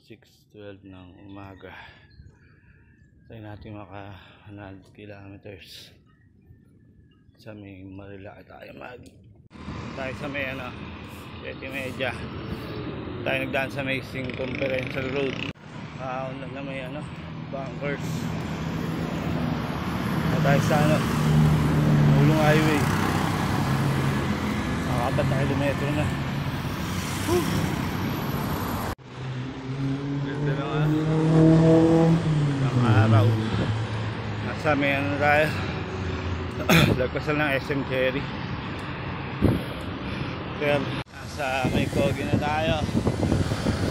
6:12 ng umaga. Tayo natin maka 100 kilometers sa may Marilaki tayo tayo sa may 7:30 tayo nagdaan sa may Conferential Road. Unang na may bunkers na tayo sa Ulong Highway, makapat na kilometro na. Ganda ng araw. Nasa may tayo lagpasan ng SM Cherry, pero nasa may Kogi na tayo.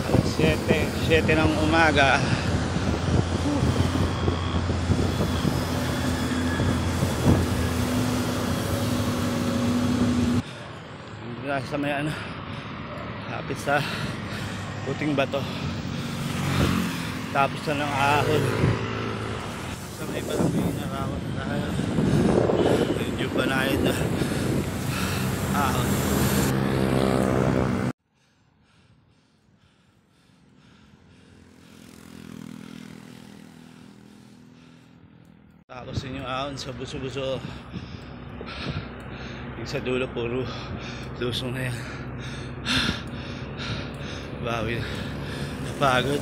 Alas 7 ng umaga. Nasa may lapit sa Puting Bato, tapos na ng ahon sa may Barangay Narawat na tayo. Medyo banayad na ahon. Tapos yun yung ahon sa buso-buso. Yung sa dulo puro lusong na yan. Bawi na, napagod.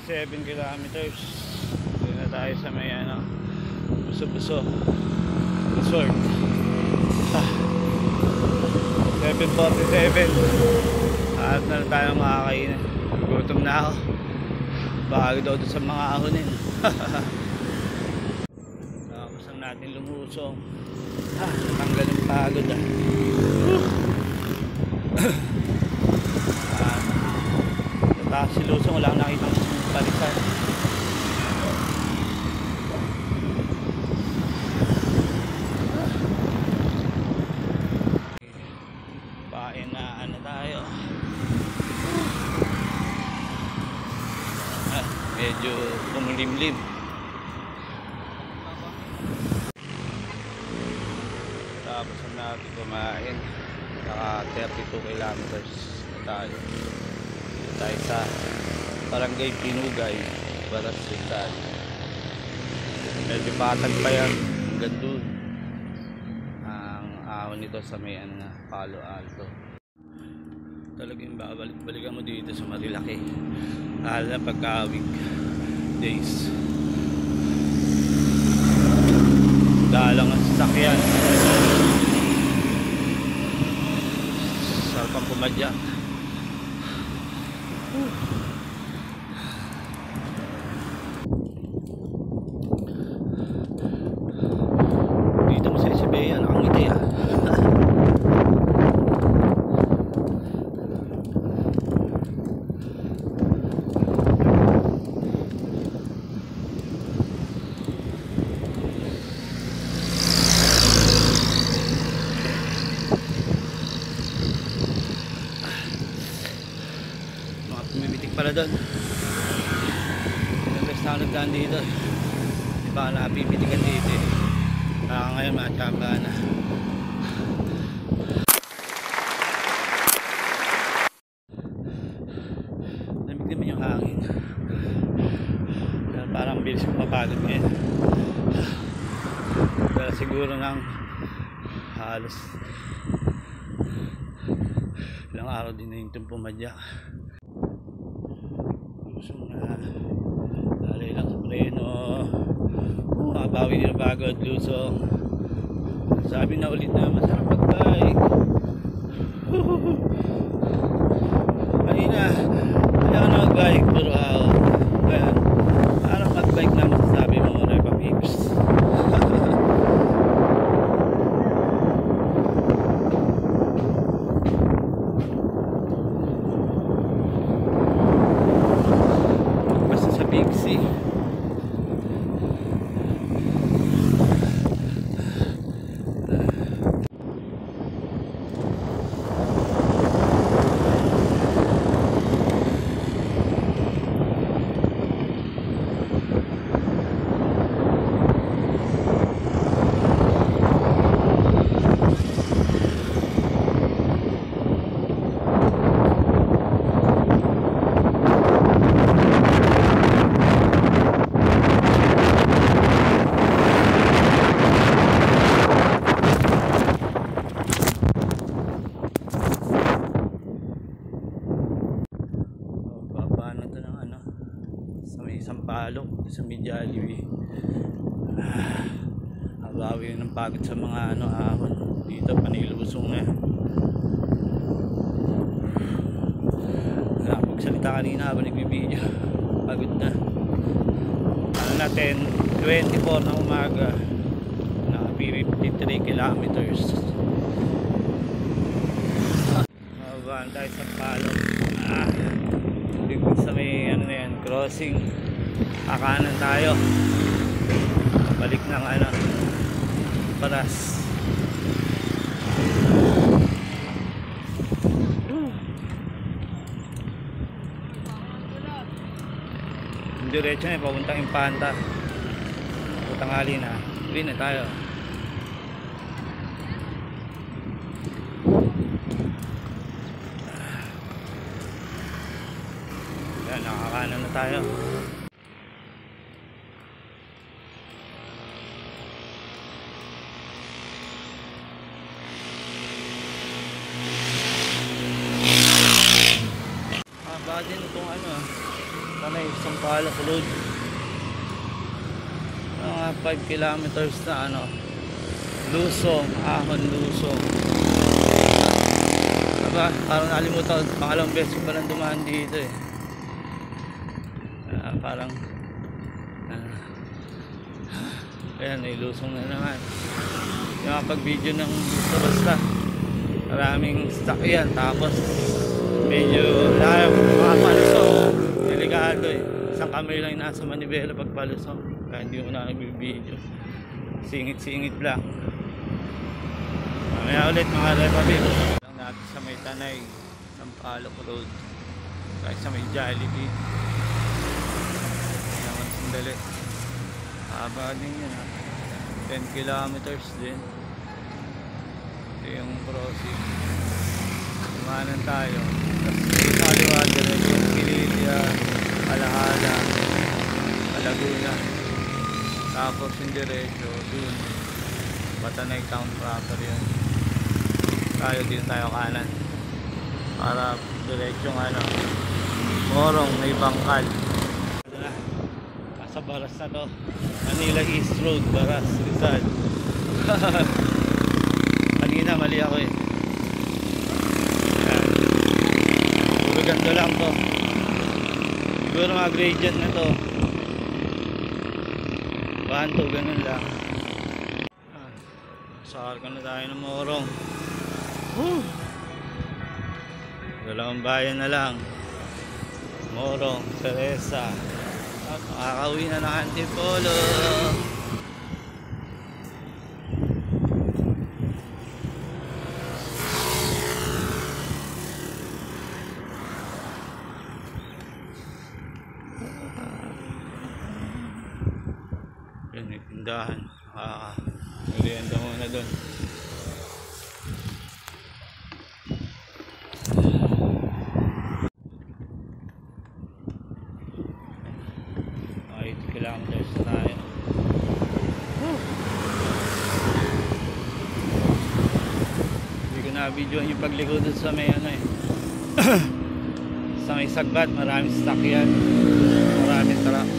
27 kilometers. Doon na tayo sa may buso-buso resort. 7:47. At na tayo makakain. Gutom na ako. Pagod daw sa mga ahonin. Tapos ang natin lumusong. Tanggal yung pagod. Tapos si lusong wala akong nakitang palisan. Pain na tayo. Medyo kumulimlim. Tapos natin kumain. Naka 32 kilometers na tayo. Dito tayo sa Barangay Pinugay, Baras Rizal. Medyo patag pa yan hanggang doon. Ang ahon nito sa may Palo Alto. Talagang babalik-balikan mo dito sa Marilaki, lalo na pagka-weekdays. Dalang ang sasakyan, sarap ang pumadya. Dito mo sa Isibea, nakangiti Pumipitik pala doon. Ilang beses na ako nagdaan dito. Di ba ka napipitikan dito eh. Ngayon matamba na. Lamig naman yung hangin. Parang bilis kong mapagod ngayon. Pero siguro ng halos ilang araw din na yung pumadya. Lalay lang sa preno. Mabawi din ang pagod, lusong. Sabi na ulit na masarap mag-bike. Kanina kaya ka na mag-bike, pero kaya parang mag-bike na masasabi mo Repa Mix. Pixie. Sampaloc sa Jollibee. Nabawi ng pagod sa mga ahon dito, panilusong na. Nakapagsalita kanina habang nagbibideo, pagod na. Ano na, 10:24 ng umaga, naka 53 kilometers. Mababaan tayo sa Sampaloc. Biglang sa may ano na yan, crossing, kakanan tayo, balik ng Paras. Diretso na papuntang Impanta. Tanghali na, uwi na tayo. Yan, nakakanan na tayo. Baka din itong Tanay, Sampaloc Road. Mga 5 kilometers na Lusong, Ahon, Lusong. Diba? Parang nalimutan, pangalawang beses ko palang dumaan dito eh. Parang ayan, may Lusong na naman. Yung kapag-video ng basta maraming stock yan, tapos medyo mga palusong, delikado eh. Isang kamay lang yung nasa manibela pag palusong, kaya hindi ko na nagbibideo, singit-singit lang. Mamaya ulit mga repabib lang natin sa may Tanay, Sampaloc Road, kahit sa may Jollibee naman sandali. Haba din yun 10 kilometers din. Ito yung crossing, lumanan tayo, tapos kaliwa diretso Kililya, Alahala, Laguna, tapos yung diretso dun Batanay town proper yun. Tayo din tayo kanan para diretsong Morong, may bangkal. Nasa Baras na to, Manila East Road, Baras, Rizal. Kanina mali ako eh. Ganda lang to, siguro mga gradient na to, banto, ganun lang. Sakar ka na tayo ng Morong. Dalawang bayan na lang, Morong, Teresa, at makakauwi na ng Antipolo. Yun, may tindahan. Merienda muna doon. Okay, 8 kilometers na tayo. Hindi ko na-videoan yung pagliko doon sa may sa may Sagbat. Maraming stock yan, maraming truck.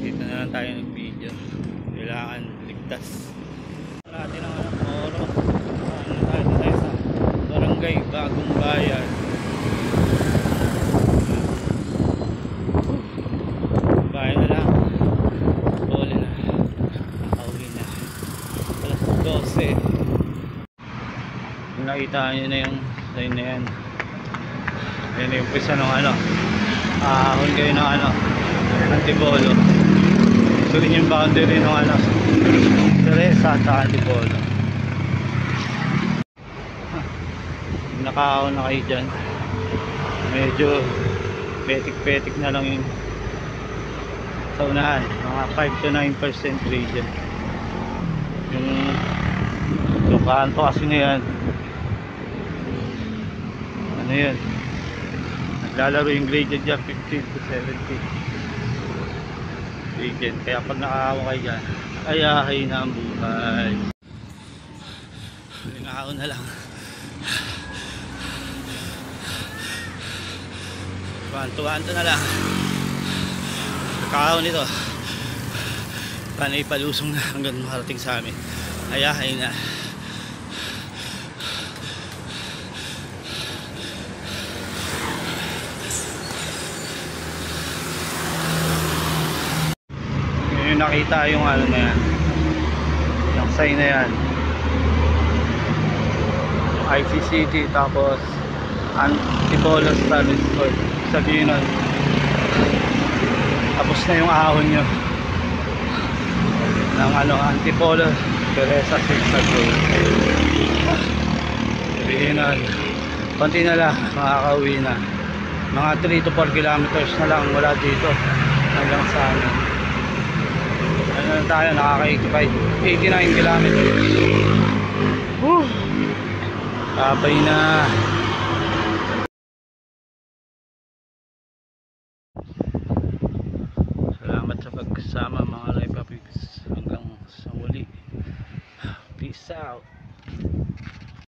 Dito na lang tayo nag-video, kailangan ligtas natin ang Morong. Tayo sa Barangay Bagong Bayan. Bayan na lang, huli na, nakauwi na, alas 12. Kung nakita nyo na yung line na yan, yan yung pisa ng ahon kayo ng Antipolo. So rin yung boundary ng Teresa at Antipolo. Nakaahon na kayo dyan, medyo petik-petik na lang yung sa unahan, mga 5 to 9% gradient. Yung kanto kasi na yan, yun, naglalaro yung gradient dyan 15 to 70 gradient. Kaya pag nakakawa kayo dyan, ayahay na ang buhay. Nakakawa na lang, wanto na lang. Kahon nito. Panay palusong na hanggang makarating sa amin. Ayahay na. Ngayon nakita yung ano na yan. Yung sign na yan. ICCT tapos Antipolo Service Court. Sabihin nun, tapos na yung ahon nyo ng ano, Antipolo Teresa Zigzag Road. Sabihin nun, konti na lang, makakauwi na. Mga 3 to 4 kilometers na lang wala dito hanggang sa amin. Ano na tayo, nakaka-85 89 kilometers. Kapay na. Salamat sa pagkasama mga Live Papiks. Hanggang sa muli. Peace out.